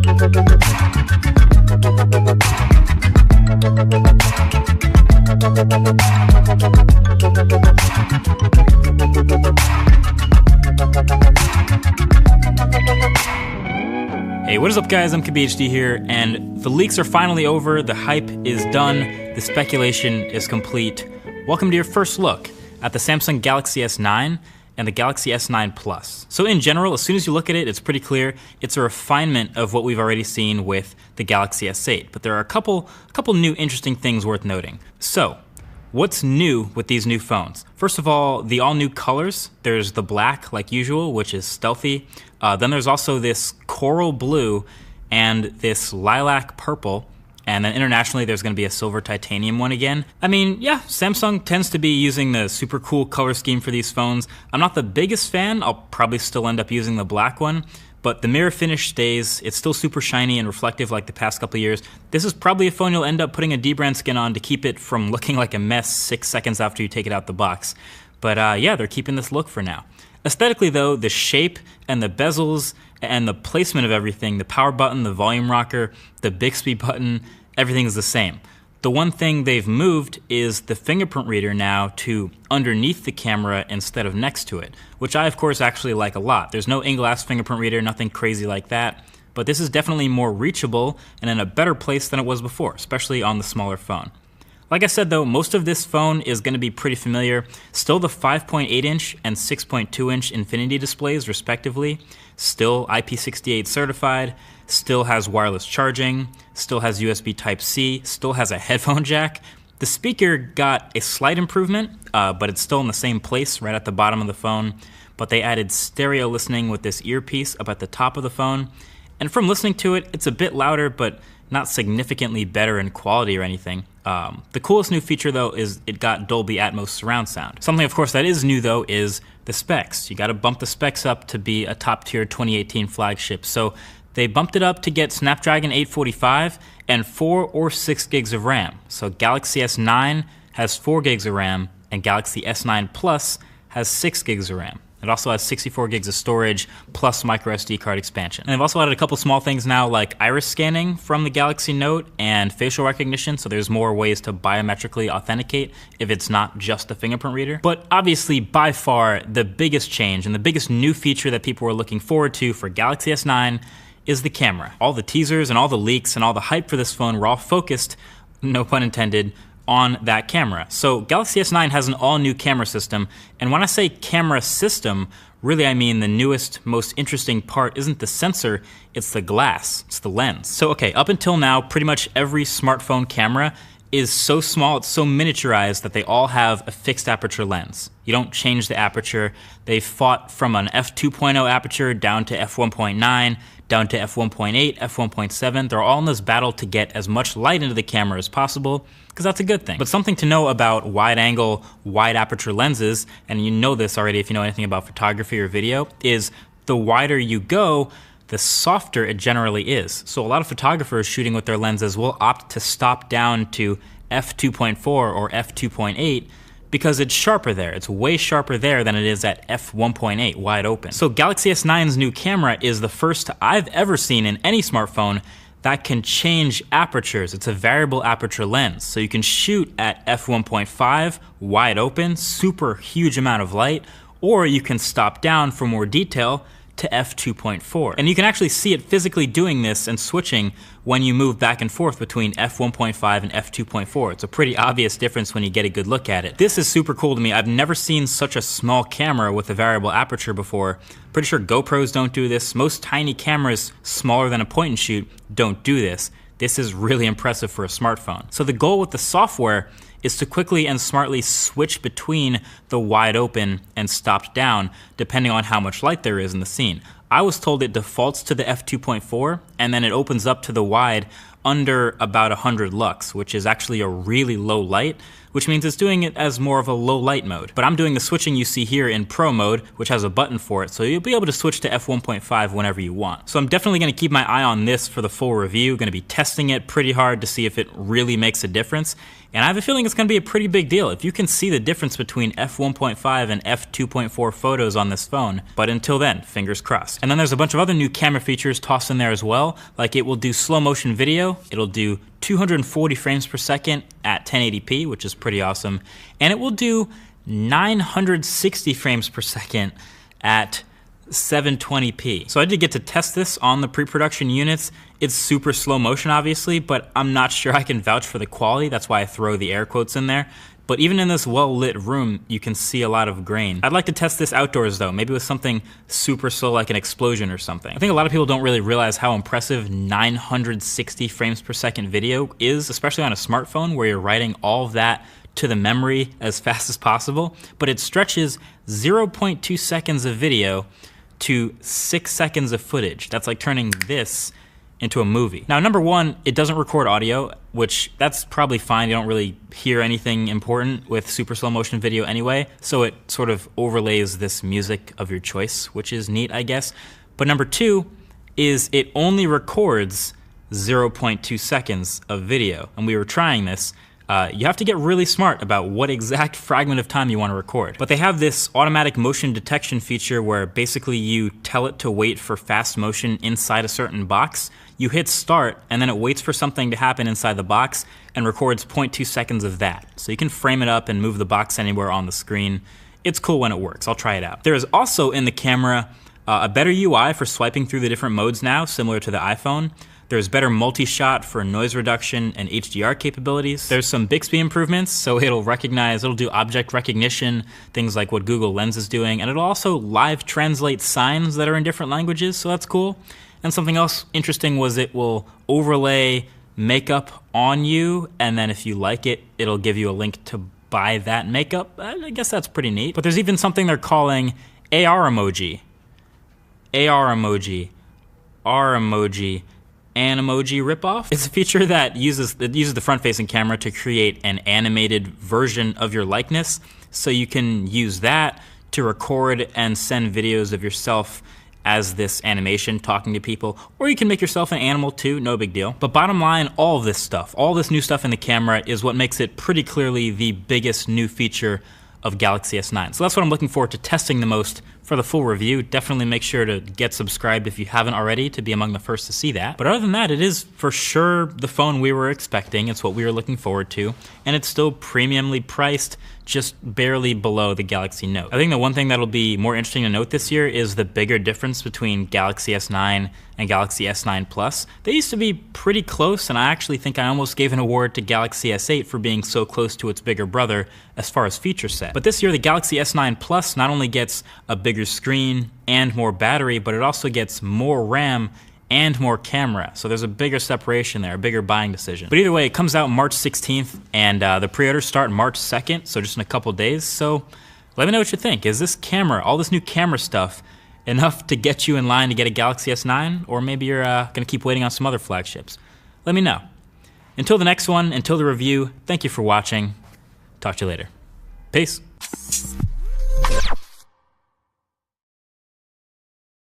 Hey, what is up guys, mkbhd here, and the leaks are finally over, the hype is done, the speculation is complete. Welcome to your first look at the Samsung Galaxy S9 and the Galaxy S9 Plus. So in general, as soon as you look at it, it's pretty clear it's a refinement of what we've already seen with the Galaxy S8, but there are a couple new interesting things worth noting. So, what's new with these new phones? First of all, the all-new colors. There's the black, like usual, which is stealthy. Then there's also this coral blue and this lilac purple. And then internationally, there's going to be a silver titanium one again. I mean, yeah, Samsung tends to be using the super cool color scheme for these phones. I'm not the biggest fan. I'll probably still end up using the black one. But the mirror finish stays. It's still super shiny and reflective like the past couple of years. This is probably a phone you'll end up putting a D-brand skin on to keep it from looking like a mess 6 seconds after you take it out the box. But yeah, they're keeping this look for now. Aesthetically though, the shape and the bezels and the placement of everything, the power button, the volume rocker, the Bixby button, everything is the same. The one thing they've moved is the fingerprint reader now to underneath the camera instead of next to it, which I of course actually like a lot. There's no in-glass fingerprint reader, nothing crazy like that, but this is definitely more reachable and in a better place than it was before, especially on the smaller phone. Like I said though, most of this phone is going to be pretty familiar. Still the 5.8-inch and 6.2-inch Infinity displays respectively. Still IP68 certified. Still has wireless charging. Still has USB Type-C. Still has a headphone jack. The speaker got a slight improvement, but it's still in the same place right at the bottom of the phone. But they added stereo listening with this earpiece up at the top of the phone. And from listening to it, it's a bit louder, but not significantly better in quality or anything. The coolest new feature though is it got Dolby Atmos surround sound. Something of course that is new though is the specs. You gotta bump the specs up to be a top tier 2018 flagship. So they bumped it up to get Snapdragon 845 and 4 or 6 gigs of RAM. So Galaxy S9 has 4 gigs of RAM and Galaxy S9 Plus has 6 gigs of RAM. It also has 64 gigs of storage plus micro SD card expansion. And they've also added a couple small things now like iris scanning from the Galaxy Note and facial recognition, so there's more ways to biometrically authenticate if it's not just the fingerprint reader. But obviously, by far, the biggest change and the biggest new feature that people were looking forward to for Galaxy S9 is the camera. All the teasers and all the leaks and all the hype for this phone were all focused, no pun intended, on that camera. So Galaxy S9 has an all-new camera system, and when I say camera system, really I mean the newest, most interesting part isn't the sensor, it's the glass, it's the lens. So okay, up until now, pretty much every smartphone camera is so small, it's so miniaturized that they all have a fixed aperture lens. You don't change the aperture. They fought from an f2.0 aperture down to f1.9, down to f1.8, f1.7. They're all in this battle to get as much light into the camera as possible, because that's a good thing. But something to know about wide angle, wide aperture lenses, and you know this already if you know anything about photography or video, is the wider you go, the softer it generally is. So a lot of photographers shooting with their lenses will opt to stop down to f2.4 or f2.8 because it's sharper there. It's way sharper there than it is at f1.8 wide open. So Galaxy S9's new camera is the first I've ever seen in any smartphone that can change apertures. It's a variable aperture lens. So you can shoot at f1.5 wide open, super huge amount of light, or you can stop down for more detail to f2.4. And you can actually see it physically doing this and switching when you move back and forth between f1.5 and f2.4. It's a pretty obvious difference when you get a good look at it. This is super cool to me. I've never seen such a small camera with a variable aperture before. Pretty sure GoPros don't do this. Most tiny cameras smaller than a point and shoot don't do this. This is really impressive for a smartphone. So the goal with the software is to quickly and smartly switch between the wide open and stopped down depending on how much light there is in the scene. I was told it defaults to the f2.4 and then it opens up to the wide under about 100 lux, which is actually a really low light, which means it's doing it as more of a low light mode. But I'm doing the switching you see here in Pro mode, which has a button for it, so you'll be able to switch to f1.5 whenever you want. So I'm definitely gonna keep my eye on this for the full review, gonna be testing it pretty hard to see if it really makes a difference. And I have a feeling it's gonna be a pretty big deal if you can see the difference between f1.5 and f2.4 photos on this phone. But until then, fingers crossed. And then there's a bunch of other new camera features tossed in there as well, like it will do slow motion video, it'll do 240 frames per second at 1080p, which is pretty awesome, and it will do 960 frames per second at 720p. So I did get to test this on the pre-production units. It's super slow motion obviously, but I'm not sure I can vouch for the quality. That's why I throw the air quotes in there. But even in this well-lit room, you can see a lot of grain. I'd like to test this outdoors though, maybe with something super slow like an explosion or something. I think a lot of people don't really realize how impressive 960 frames per second video is, especially on a smartphone where you're writing all of that to the memory as fast as possible. But it stretches 0.2 seconds of video to 6 seconds of footage. That's like turning this into a movie. Now, number one, it doesn't record audio, which that's probably fine. You don't really hear anything important with super slow motion video anyway, so it sort of overlays this music of your choice, which is neat, I guess. But number two is it only records 0.2 seconds of video, and we were trying this. You have to get really smart about what exact fragment of time you want to record. But they have this automatic motion detection feature where basically you tell it to wait for fast motion inside a certain box. You hit start, and then it waits for something to happen inside the box and records 0.2 seconds of that. So you can frame it up and move the box anywhere on the screen. It's cool when it works. I'll try it out. There is also in the camera a better UI for swiping through the different modes now, similar to the iPhone. There's better multi-shot for noise reduction and HDR capabilities. There's some Bixby improvements, so it'll do object recognition, things like what Google Lens is doing, and it'll also live translate signs that are in different languages, so that's cool. And something else interesting was it will overlay makeup on you, and then if you like it, it'll give you a link to buy that makeup. I guess that's pretty neat. But there's even something they're calling AR emoji. AR emoji. R emoji. An emoji ripoff. It's a feature that uses the front-facing camera to create an animated version of your likeness, so you can use that to record and send videos of yourself as this animation talking to people, or you can make yourself an animal too, no big deal. But bottom line, all of this stuff, all this new stuff in the camera is what makes it pretty clearly the biggest new feature of Galaxy S9. So that's what I'm looking forward to testing the most for the full review. Definitely make sure to get subscribed if you haven't already to be among the first to see that. But other than that, it is for sure the phone we were expecting. It's what we were looking forward to. And it's still premiumly priced, just barely below the Galaxy Note. I think the one thing that'll be more interesting to note this year is the bigger difference between Galaxy S9 and Galaxy S9 Plus. They used to be pretty close, and I actually think I almost gave an award to Galaxy S8 for being so close to its bigger brother as far as feature set. But this year, the Galaxy S9 Plus not only gets a bigger screen and more battery, but it also gets more RAM and more camera. So there's a bigger separation there, a bigger buying decision. But either way, it comes out March 16th, and the pre-orders start March 2nd, so just in a couple days. So let me know what you think. Is this camera, all this new camera stuff, enough to get you in line to get a Galaxy S9? Or maybe you're gonna keep waiting on some other flagships? Let me know. Until the next one, until the review, thank you for watching. Talk to you later. Peace.